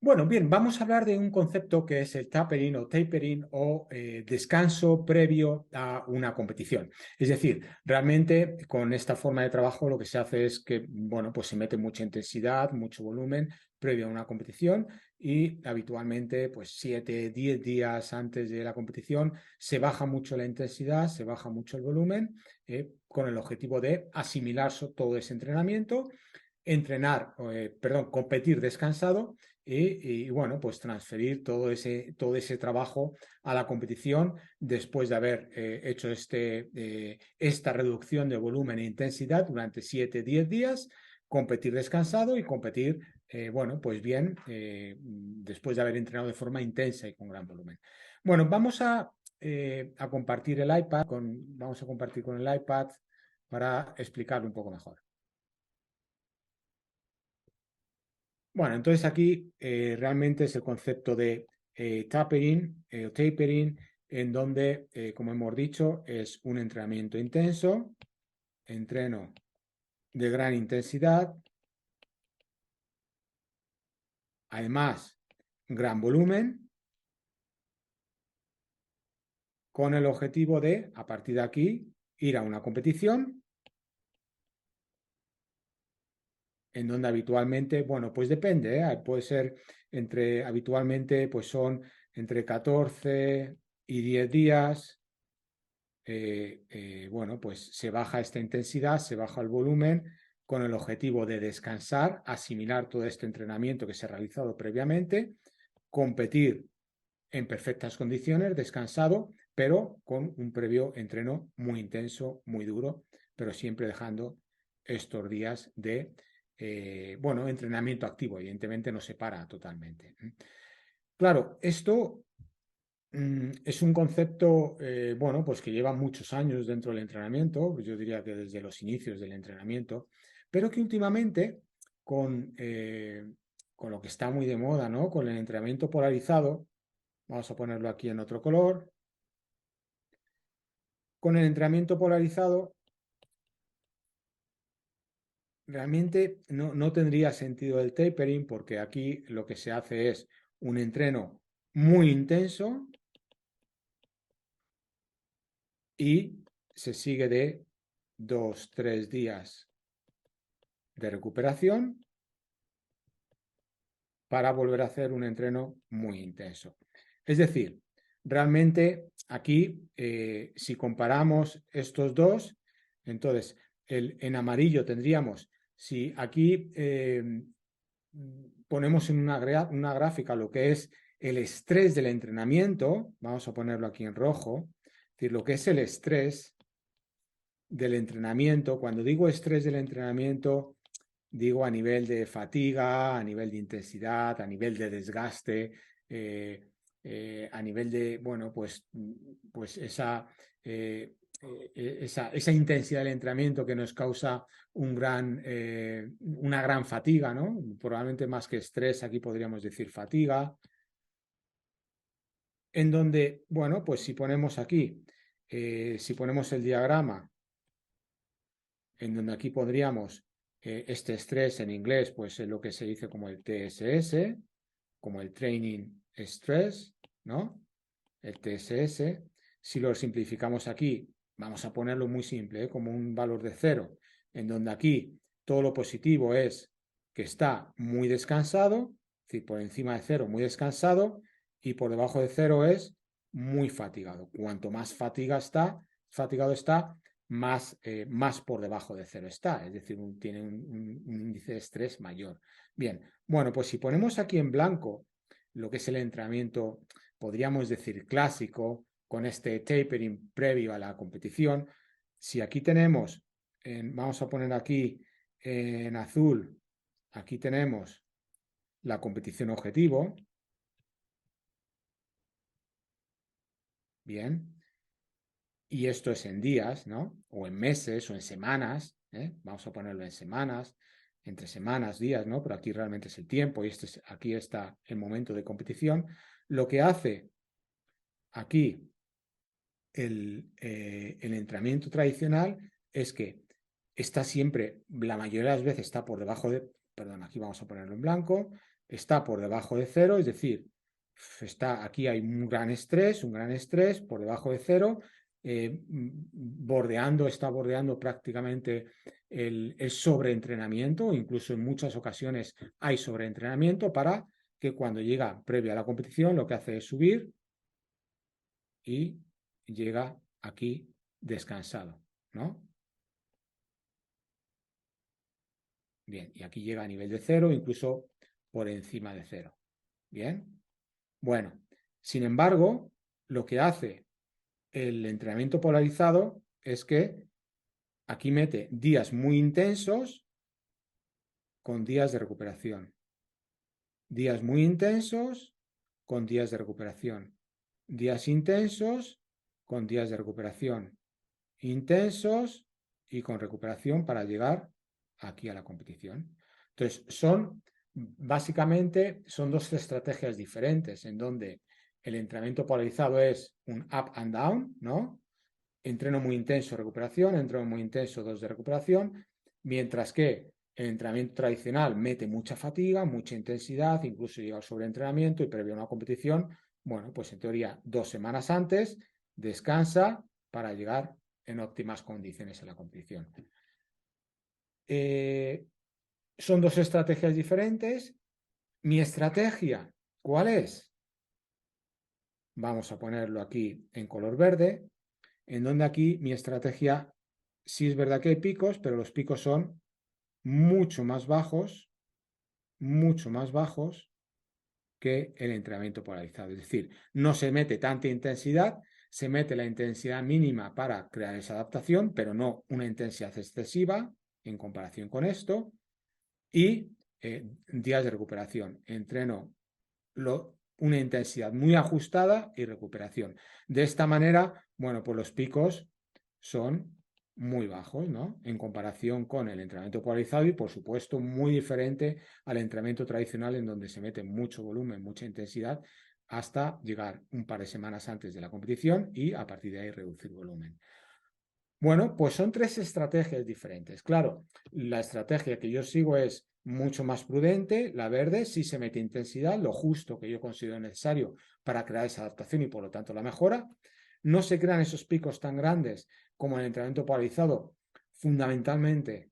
Bueno, bien, vamos a hablar de un concepto que es el tapering o descanso previo a una competición. Es decir, realmente con esta forma de trabajo lo que se hace es que, bueno, pues se mete mucha intensidad, mucho volumen previo a una competición y habitualmente, pues 7, 10 días antes de la competición se baja mucho la intensidad, se baja mucho el volumen, con el objetivo de asimilar todo ese entrenamiento, competir descansado y, bueno, pues transferir todo ese trabajo a la competición después de haber hecho esta reducción de volumen e intensidad durante 7-10 días, competir descansado y competir, bueno, pues bien, después de haber entrenado de forma intensa y con gran volumen. Bueno, vamos a compartir el iPad, vamos a compartir con el iPad para explicarlo un poco mejor. Bueno, entonces aquí realmente es el concepto de tapering o tapering, en donde, como hemos dicho, es un entrenamiento intenso, entreno de gran intensidad, además gran volumen, con el objetivo de, a partir de aquí, ir a una competición en donde habitualmente, bueno, pues depende, puede ser habitualmente pues son entre 14 y 10 días. Bueno, pues se baja esta intensidad, se baja el volumen con el objetivo de descansar, asimilar todo este entrenamiento que se ha realizado previamente, competir en perfectas condiciones, descansado, pero con un previo entreno muy intenso, muy duro, pero siempre dejando estos días de, bueno, entrenamiento activo. Evidentemente no se para totalmente. Claro, esto es un concepto, bueno, pues que lleva muchos años dentro del entrenamiento, yo diría que desde los inicios del entrenamiento, pero que últimamente con lo que está muy de moda, ¿no? Con el entrenamiento polarizado, vamos a ponerlo aquí en otro color, con el entrenamiento polarizado realmente no tendría sentido el tapering porque aquí lo que se hace es un entreno muy intenso y se sigue de 2-3 días de recuperación para volver a hacer un entreno muy intenso. Es decir, realmente aquí, si comparamos estos dos, entonces en amarillo tendríamos, si aquí ponemos en una gráfica lo que es el estrés del entrenamiento, vamos a ponerlo aquí en rojo, es decir, lo que es el estrés del entrenamiento. Cuando digo estrés del entrenamiento, digo a nivel de fatiga, a nivel de intensidad, a nivel de desgaste, a nivel de, bueno, pues esa intensidad del entrenamiento que nos causa una gran fatiga, ¿no? Probablemente más que estrés, aquí podríamos decir fatiga, en donde, bueno, pues si ponemos aquí, si ponemos el diagrama, en donde aquí podríamos este estrés en inglés, pues es lo que se dice como el TSS, como el Training Stress, ¿no? El TSS. Si lo simplificamos aquí, vamos a ponerlo muy simple, como un valor de 0, en donde aquí todo lo positivo es que está muy descansado, es decir, por encima de 0 muy descansado, y por debajo de 0 es muy fatigado. Cuanto más fatigado está, más por debajo de 0 está, es decir, tiene un índice de estrés mayor. Bien, bueno, pues si ponemos aquí en blanco lo que es el entrenamiento, podríamos decir clásico, con este tapering previo a la competición, si aquí tenemos, vamos a poner aquí en azul, aquí tenemos la competición objetivo, bien, y esto es en días, ¿no? O en meses o en semanas, ¿eh? Vamos a ponerlo en semanas, entre semanas, días, ¿no? Pero aquí realmente es el tiempo y aquí está el momento de competición. Lo que hace aquí el entrenamiento tradicional es que está siempre, la mayoría de las veces está por debajo de, perdón, aquí vamos a ponerlo en blanco, está por debajo de cero, es decir, aquí hay un gran estrés por debajo de cero, está bordeando prácticamente el sobreentrenamiento, incluso en muchas ocasiones hay sobreentrenamiento para que cuando llega previa a la competición lo que hace es subir y llega aquí descansado, ¿no? Bien, y aquí llega a nivel de cero, incluso por encima de cero. Bien, bueno, sin embargo, lo que hace el entrenamiento polarizado es que aquí mete días muy intensos con días de recuperación. Días muy intensos con días de recuperación. Días intensos con días de recuperación. Intensos y con recuperación para llegar aquí a la competición. Entonces, básicamente, son dos estrategias diferentes en donde el entrenamiento polarizado es un up and down, ¿no? Entreno muy intenso, recuperación, entreno muy intenso, dos de recuperación, mientras que el entrenamiento tradicional mete mucha fatiga, mucha intensidad, incluso llega al sobreentrenamiento y previo a una competición, bueno, pues en teoría 2 semanas antes descansa para llegar en óptimas condiciones a la competición. Son dos estrategias diferentes. Mi estrategia, ¿cuál es? Vamos a ponerlo aquí en color verde, en donde aquí mi estrategia, sí es verdad que hay picos, pero los picos son mucho más bajos que el entrenamiento polarizado. Es decir, no se mete tanta intensidad, se mete la intensidad mínima para crear esa adaptación, pero no una intensidad excesiva en comparación con esto. Y días de recuperación. Entreno una intensidad muy ajustada y recuperación. De esta manera, bueno, pues los picos son muy bajos, ¿no? En comparación con el entrenamiento polarizado y, por supuesto, muy diferente al entrenamiento tradicional en donde se mete mucho volumen, mucha intensidad, hasta llegar un par de semanas antes de la competición y a partir de ahí reducir volumen. Bueno, pues son tres estrategias diferentes. Claro, la estrategia que yo sigo es mucho más prudente, la verde, sí se mete intensidad, lo justo que yo considero necesario para crear esa adaptación y por lo tanto la mejora. No se crean esos picos tan grandes como en el entrenamiento polarizado, fundamentalmente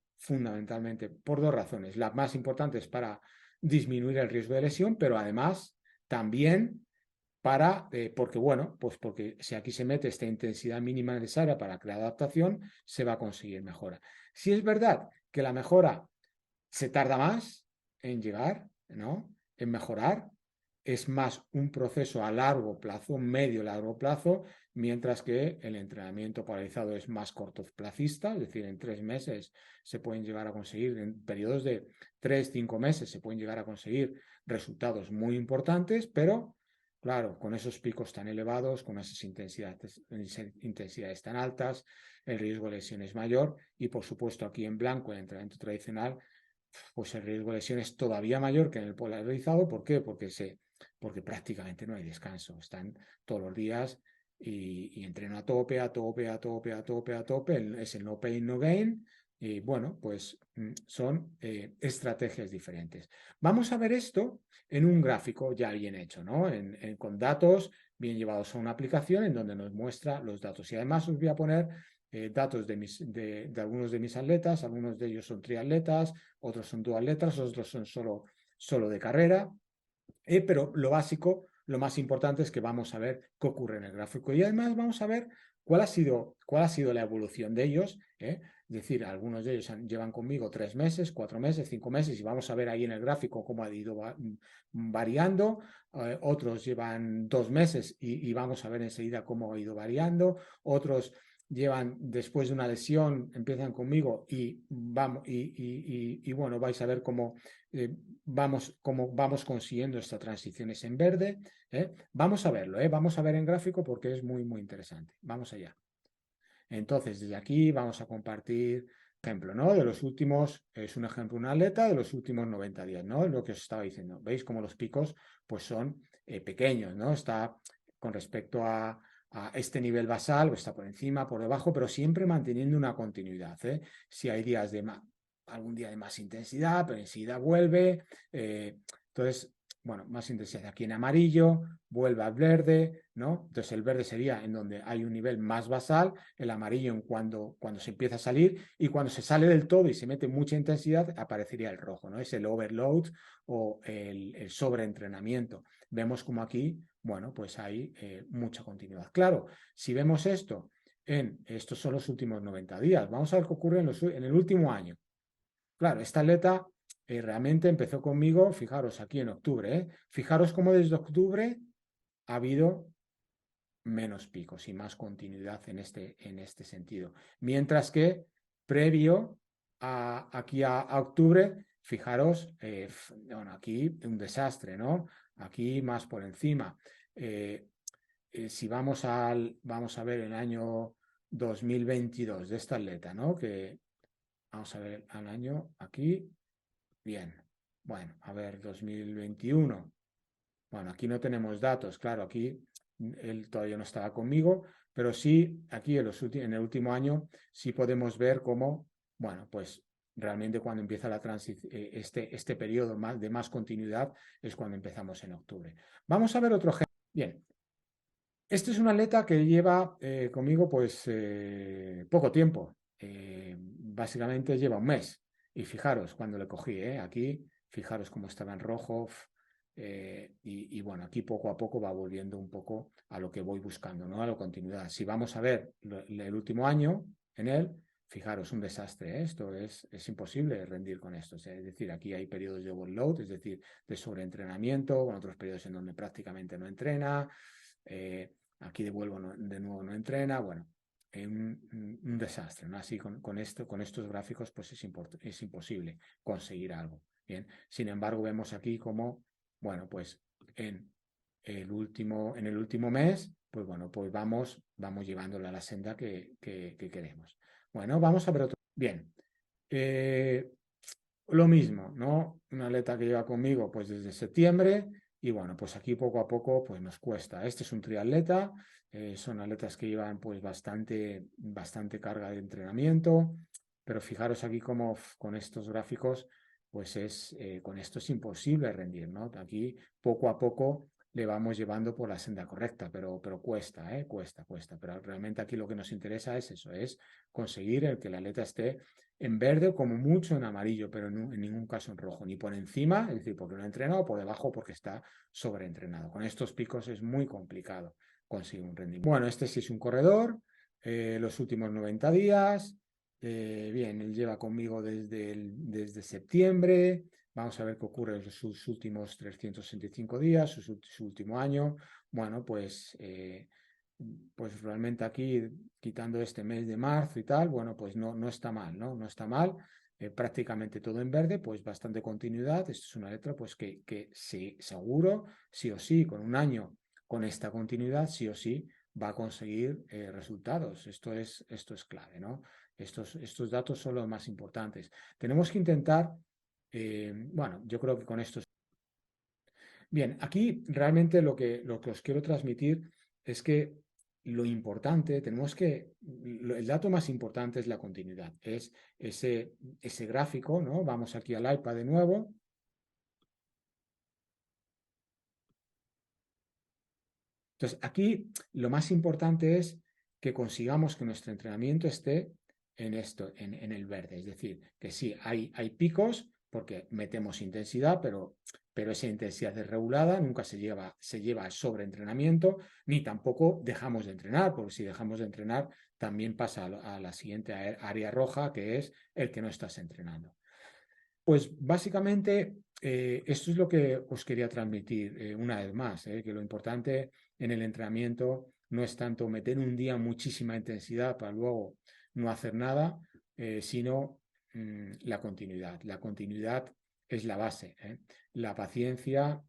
por dos razones. La más importante es para disminuir el riesgo de lesión, pero además también porque bueno, pues porque si aquí se mete esta intensidad mínima necesaria para crear adaptación, se va a conseguir mejora. Si es verdad que la mejora se tarda más en llegar, ¿no? En mejorar, es más un proceso a largo plazo, medio-largo plazo, mientras que el entrenamiento polarizado es más cortoplacista, es decir, en 3 meses se pueden llegar a conseguir, en periodos de 3-5 meses se pueden llegar a conseguir resultados muy importantes, pero claro, con esos picos tan elevados, con esas intensidades tan altas, el riesgo de lesión es mayor y, por supuesto, aquí en blanco, el entrenamiento tradicional, pues el riesgo de lesión es todavía mayor que en el polarizado. ¿Por qué? Porque prácticamente no hay descanso. Están todos los días y entreno a tope, a tope, a tope, a tope, a tope. Es el no pain, no gain. Y bueno, pues son estrategias diferentes. Vamos a ver esto en un gráfico ya bien hecho, ¿no? Con datos bien llevados a una aplicación en donde nos muestra los datos. Y además os voy a poner datos de algunos de mis atletas, algunos de ellos son triatletas, otros son duatletas, otros son solo de carrera, pero lo básico, lo más importante es que vamos a ver qué ocurre en el gráfico y además vamos a ver cuál ha sido la evolución de ellos. Es decir, algunos de ellos llevan conmigo 3 meses, 4 meses, 5 meses y vamos a ver ahí en el gráfico cómo ha ido variando. Otros llevan 2 meses y vamos a ver enseguida cómo ha ido variando. Otros llevan después de una lesión, empiezan conmigo y bueno, vais a ver cómo vamos consiguiendo estas transiciones en verde. Vamos a verlo, vamos a ver en gráfico porque es muy, muy interesante. Vamos allá. Entonces, desde aquí vamos a compartir ejemplo, ¿no? De los últimos, es un ejemplo, una atleta de los últimos 90 días, ¿no? Es lo que os estaba diciendo. ¿Veis cómo los picos pues son pequeños, ¿no? Está con respecto a este nivel basal, o está por encima, por debajo, pero siempre manteniendo una continuidad. Si hay días algún día de más intensidad, pero enseguida vuelve. Entonces, bueno, más intensidad aquí en amarillo, vuelve al verde, ¿no? Entonces el verde sería en donde hay un nivel más basal, el amarillo en cuando se empieza a salir, y cuando se sale del todo y se mete mucha intensidad, aparecería el rojo, ¿no? Es el overload o el sobreentrenamiento. Vemos como aquí, bueno, pues hay mucha continuidad. Claro, si vemos esto estos son los últimos 90 días, vamos a ver qué ocurre en el último año. Claro, esta atleta realmente empezó conmigo, fijaros aquí en octubre, fijaros cómo desde octubre ha habido menos picos y más continuidad en este sentido. Mientras que previo aquí a octubre, fijaros, bueno, aquí un desastre, ¿no? Aquí más por encima. Si vamos a ver el año 2022 de esta atleta, ¿no? Que vamos a ver al año aquí, bien. Bueno, a ver, 2021. Bueno, aquí no tenemos datos, claro, aquí él todavía no estaba conmigo, pero sí, aquí en el último año sí podemos ver cómo, bueno, pues realmente cuando empieza la transición, este periodo de más continuidad es cuando empezamos en octubre. Vamos a ver otro ejemplo. Bien, este es un atleta que lleva conmigo pues poco tiempo, básicamente lleva un mes. Y fijaros cuando le cogí, aquí, fijaros cómo estaba en rojo. Y bueno, aquí poco a poco va volviendo un poco a lo que voy buscando, ¿no? A la continuidad. Si vamos a ver el último año en él, fijaros, un desastre, ¿eh? Esto es imposible rendir con esto. Es decir, aquí hay periodos de overload, es decir, de sobreentrenamiento, con otros periodos en donde prácticamente no entrena. Aquí de nuevo no entrena, bueno, un desastre, ¿no? Así con estos gráficos pues es imposible conseguir algo. Bien, sin embargo vemos aquí como, bueno, pues en en el último mes, pues bueno, pues vamos llevándola a la senda que queremos. Bueno, vamos a ver otro. Bien, lo mismo, ¿no? Una atleta que lleva conmigo pues desde septiembre, y bueno, pues aquí poco a poco pues nos cuesta. Este es un triatleta, son atletas que llevan pues bastante carga de entrenamiento, pero fijaros aquí como con estos gráficos pues con esto es imposible rendir, ¿no? Aquí poco a poco le vamos llevando por la senda correcta, pero cuesta, cuesta. Pero realmente aquí lo que nos interesa es eso, es conseguir el que el atleta esté en verde o como mucho en amarillo, pero en ningún caso en rojo, ni por encima, es decir, porque no ha entrenado, o por debajo porque está sobreentrenado. Con estos picos es muy complicado conseguir un rendimiento. Bueno, este sí es un corredor, los últimos 90 días, bien, él lleva conmigo desde septiembre, vamos a ver qué ocurre en sus últimos 365 días, su último año. Bueno, pues realmente aquí, quitando este mes de marzo y tal, bueno, pues no está mal, ¿no? No está mal. Prácticamente todo en verde, pues bastante continuidad. Esto es una letra, pues que sí, seguro, sí o sí, con un año con esta continuidad, sí o sí va a conseguir resultados. Esto es clave, ¿no? Estos datos son los más importantes. Tenemos que intentar, bueno, yo creo que con esto. Bien, aquí realmente lo que os quiero transmitir es que lo importante, el dato más importante es la continuidad, es ese gráfico, ¿no? Vamos aquí al iPad de nuevo. Entonces, aquí lo más importante es que consigamos que nuestro entrenamiento esté en esto, en el verde. Es decir, que sí, hay picos porque metemos intensidad, pero esa intensidad es regulada, nunca se lleva al sobreentrenamiento, ni tampoco dejamos de entrenar, porque si dejamos de entrenar, también pasa a la siguiente área roja, que es el que no estás entrenando. Pues básicamente esto es lo que os quería transmitir una vez más, que lo importante en el entrenamiento no es tanto meter un día muchísima intensidad para luego no hacer nada, sino la continuidad. La continuidad es la base. La paciencia,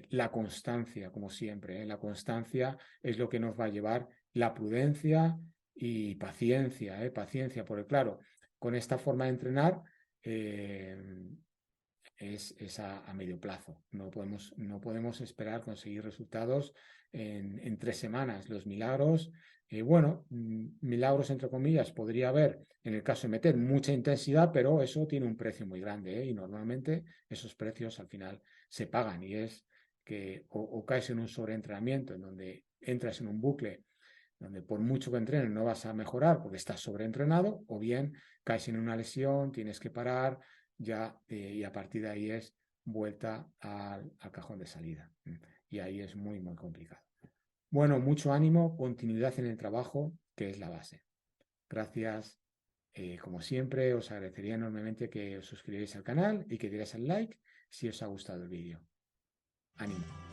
la constancia, como siempre. La constancia es lo que nos va a llevar la prudencia y paciencia, paciencia, porque claro, con esta forma de entrenar, es a medio plazo. No podemos esperar conseguir resultados en 3 semanas. Los milagros, bueno, milagros entre comillas podría haber en el caso de meter mucha intensidad, pero eso tiene un precio muy grande, y normalmente esos precios al final se pagan, y es que o caes en un sobreentrenamiento en donde entras en un bucle donde por mucho que entrenes no vas a mejorar porque estás sobreentrenado, o bien caes en una lesión, tienes que parar ya, y a partir de ahí es vuelta al cajón de salida. Y ahí es muy, muy complicado. Bueno, mucho ánimo, continuidad en el trabajo, que es la base. Gracias. Como siempre, os agradecería enormemente que os suscribáis al canal y que dierais al like si os ha gustado el vídeo. Ánimo.